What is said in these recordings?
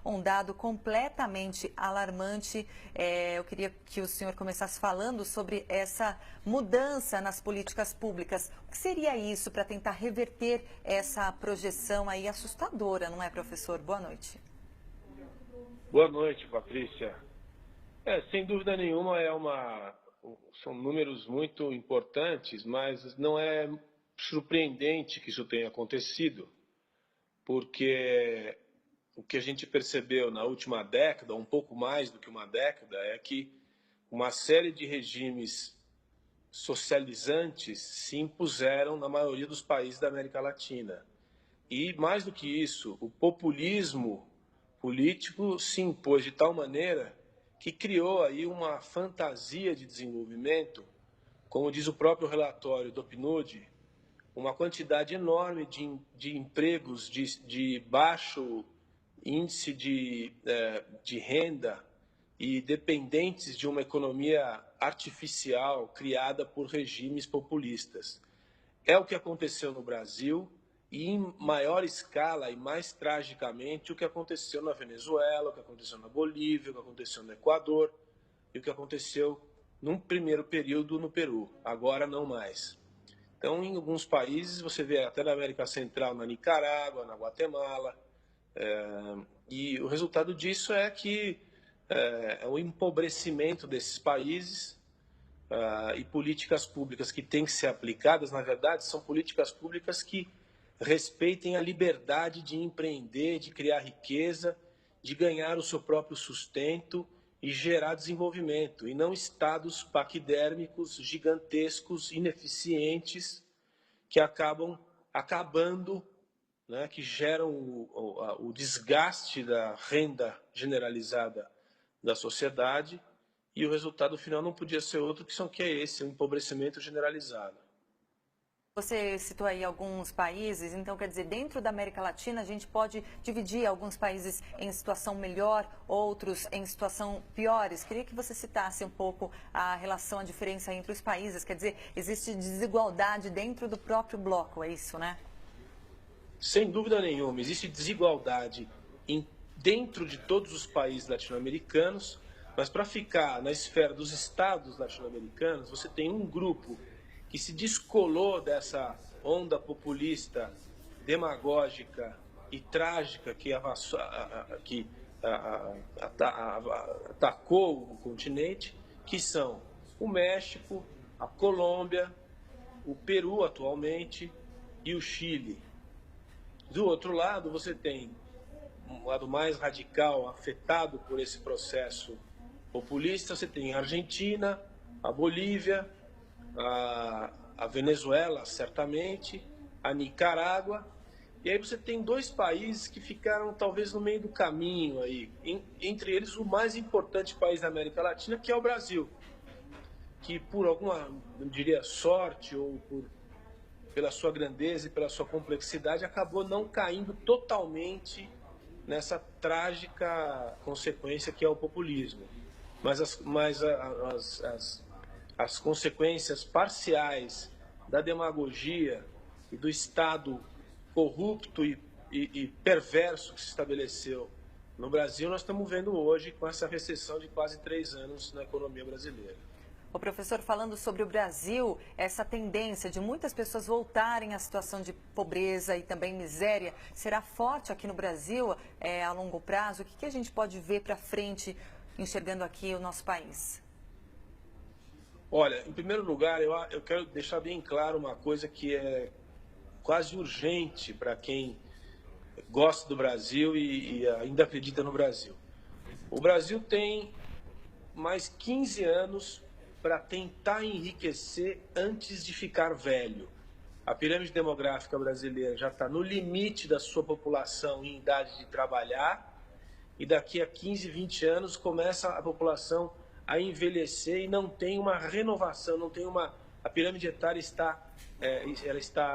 um dado completamente alarmante. Eu queria que o senhor começasse falando sobre essa mudança nas políticas públicas. O que seria isso para tentar reverter essa projeção aí assustadora, não é, professor? Boa noite. Boa noite, Patrícia. Sem dúvida nenhuma, são números muito importantes, mas não é surpreendente que isso tenha acontecido, porque o que a gente percebeu na última década, um pouco mais do que uma década, é que uma série de regimes socializantes se impuseram na maioria dos países da América Latina. E, mais do que isso, o populismo político se impôs de tal maneira que criou aí uma fantasia de desenvolvimento, como diz o próprio relatório do PNUD, uma quantidade enorme de empregos de baixo índice de renda e dependentes de uma economia artificial criada por regimes populistas. É o que aconteceu no Brasil e, em maior escala e mais tragicamente, o que aconteceu na Venezuela, o que aconteceu na Bolívia, o que aconteceu no Equador e o que aconteceu num primeiro período no Peru, agora não mais. Então, em alguns países, você vê até na América Central, na Nicarágua, na Guatemala, e o resultado disso é que é o empobrecimento desses países e políticas públicas que têm que ser aplicadas, na verdade, são políticas públicas que respeitem a liberdade de empreender, de criar riqueza, de ganhar o seu próprio sustento e gerar desenvolvimento, e não estados paquidérmicos, gigantescos, ineficientes, que acabam acabando, né, que geram o desgaste da renda generalizada da sociedade, e o resultado final não podia ser outro que é esse, o empobrecimento generalizado. Você citou aí alguns países, então quer dizer, dentro da América Latina a gente pode dividir alguns países em situação melhor, outros em situação piores. Queria que você citasse um pouco a relação, a diferença entre os países. Quer dizer, existe desigualdade dentro do próprio bloco, é isso, né? Sem dúvida nenhuma, existe desigualdade dentro de todos os países latino-americanos, mas para ficar na esfera dos estados latino-americanos, você tem um grupo que se descolou dessa onda populista, demagógica e trágica que atacou o continente, que são o México, a Colômbia, o Peru atualmente e o Chile. Do outro lado, você tem um lado mais radical, afetado por esse processo populista, você tem a Argentina, a Bolívia, a Venezuela, certamente, a Nicarágua, e aí você tem dois países que ficaram talvez no meio do caminho aí, entre eles o mais importante país da América Latina, que é o Brasil, que por alguma, eu diria, sorte ou pela sua grandeza e pela sua complexidade, acabou não caindo totalmente nessa trágica consequência que é o populismo. Mas as consequências parciais da demagogia e do Estado corrupto e perverso que se estabeleceu no Brasil, nós estamos vendo hoje com essa recessão de quase 3 anos na economia brasileira. O professor, falando sobre o Brasil, essa tendência de muitas pessoas voltarem à situação de pobreza e também miséria, será forte aqui no Brasil a longo prazo? O que a gente pode ver para frente, enxergando aqui o nosso país? Olha, em primeiro lugar, eu quero deixar bem claro uma coisa que é quase urgente para quem gosta do Brasil e ainda acredita no Brasil. O Brasil tem mais 15 anos para tentar enriquecer antes de ficar velho. A pirâmide demográfica brasileira já está no limite da sua população em idade de trabalhar, e daqui a 15, 20 anos começa a população a envelhecer e não tem uma renovação, não tem a pirâmide etária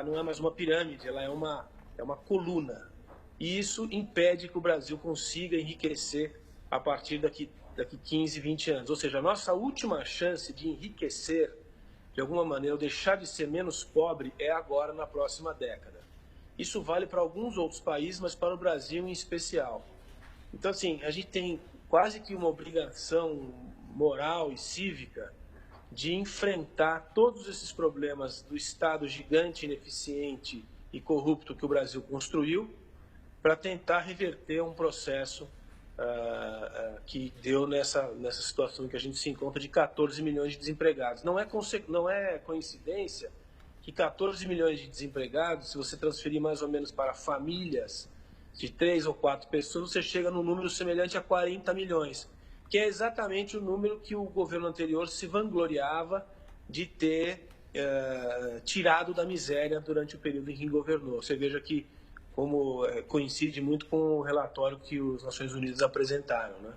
não é mais uma pirâmide, ela é uma coluna. E isso impede que o Brasil consiga enriquecer a partir daqui 15, 20 anos. Ou seja, a nossa última chance de enriquecer, de alguma maneira, ou deixar de ser menos pobre, é agora, na próxima década. Isso vale para alguns outros países, mas para o Brasil em especial. Então, assim, a gente tem quase que uma obrigação moral e cívica de enfrentar todos esses problemas do Estado gigante, ineficiente e corrupto que o Brasil construiu, para tentar reverter um processo que deu nessa situação que a gente se encontra de 14 milhões de desempregados. Não é coincidência que 14 milhões de desempregados, se você transferir mais ou menos para famílias de 3 ou 4 pessoas, você chega num número semelhante a 40 milhões, que é exatamente o número que o governo anterior se vangloriava de ter tirado da miséria durante o período em que governou. Você veja que como coincide muito com o relatório que as Nações Unidas apresentaram, né?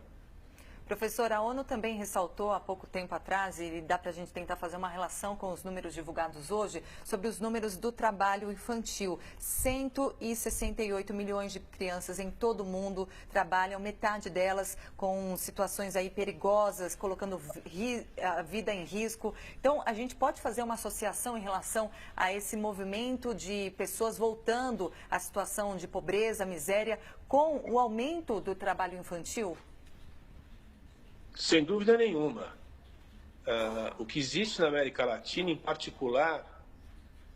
Professor, a ONU também ressaltou há pouco tempo atrás, e dá para a gente tentar fazer uma relação com os números divulgados hoje, sobre os números do trabalho infantil. 168 milhões de crianças em todo o mundo trabalham, metade delas com situações aí perigosas, colocando a vida em risco. Então, a gente pode fazer uma associação em relação a esse movimento de pessoas voltando à situação de pobreza, miséria, com o aumento do trabalho infantil? Sem dúvida nenhuma. O que existe na América Latina, em particular,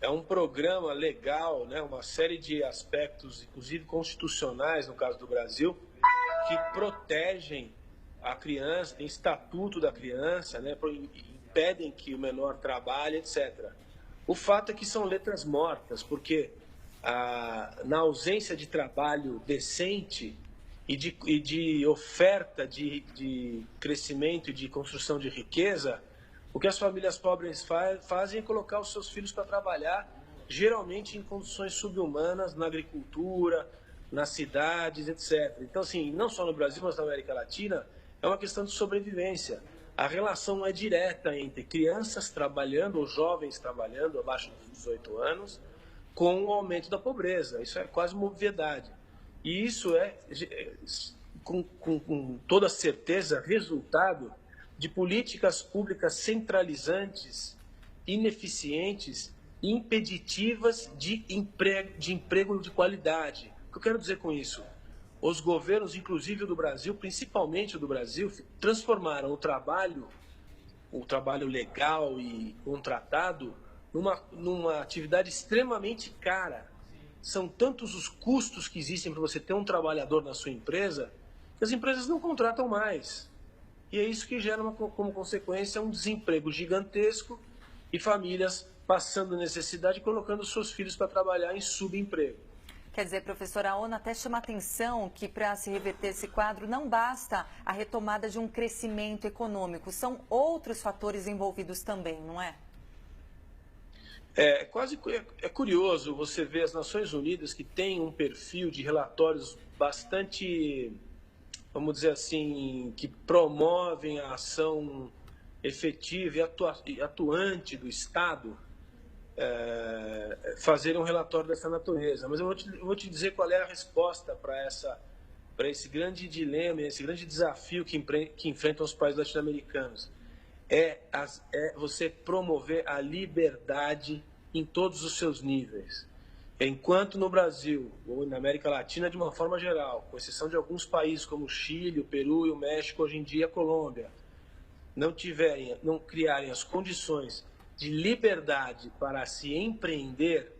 é um programa legal, né, uma série de aspectos, inclusive constitucionais, no caso do Brasil, que protegem a criança, tem estatuto da criança, né, impedem que o menor trabalhe, etc. O fato é que são letras mortas, porque na ausência de trabalho decente e de oferta de crescimento e de construção de riqueza, o que as famílias pobres fazem é colocar os seus filhos para trabalhar, geralmente em condições subhumanas, na agricultura, nas cidades, etc. Então, assim, não só no Brasil, mas na América Latina, é uma questão de sobrevivência. A relação é direta entre crianças trabalhando ou jovens trabalhando abaixo dos 18 anos com o aumento da pobreza. Isso é quase uma obviedade. E isso é, com toda certeza, resultado de políticas públicas centralizantes, ineficientes, impeditivas de emprego de qualidade. O que eu quero dizer com isso? Os governos, inclusive o do Brasil, principalmente o do Brasil, transformaram o trabalho legal e contratado numa atividade extremamente cara. São tantos os custos que existem para você ter um trabalhador na sua empresa que as empresas não contratam mais. E é isso que gera, como consequência, um desemprego gigantesco e famílias passando necessidade e colocando seus filhos para trabalhar em subemprego. Quer dizer, professora, a ONU até chama atenção que para se reverter esse quadro não basta a retomada de um crescimento econômico, são outros fatores envolvidos também, não é? É curioso você ver as Nações Unidas, que têm um perfil de relatórios bastante, vamos dizer assim, que promovem a ação efetiva e atuante do Estado, fazerem um relatório dessa natureza. Mas eu vou te dizer qual é a resposta para esse grande dilema, esse grande desafio que enfrentam os países latino-americanos. É você promover a liberdade em todos os seus níveis. Enquanto no Brasil, ou na América Latina de uma forma geral, com exceção de alguns países como o Chile, o Peru e o México, hoje em dia a Colômbia, não criarem as condições de liberdade para se empreender,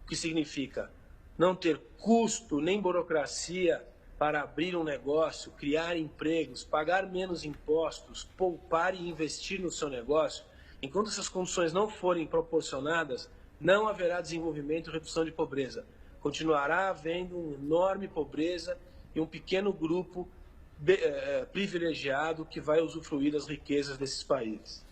o que significa não ter custo nem burocracia para abrir um negócio, criar empregos, pagar menos impostos, poupar e investir no seu negócio, enquanto essas condições não forem proporcionadas, não haverá desenvolvimento e redução de pobreza. Continuará havendo uma enorme pobreza e um pequeno grupo privilegiado que vai usufruir das riquezas desses países.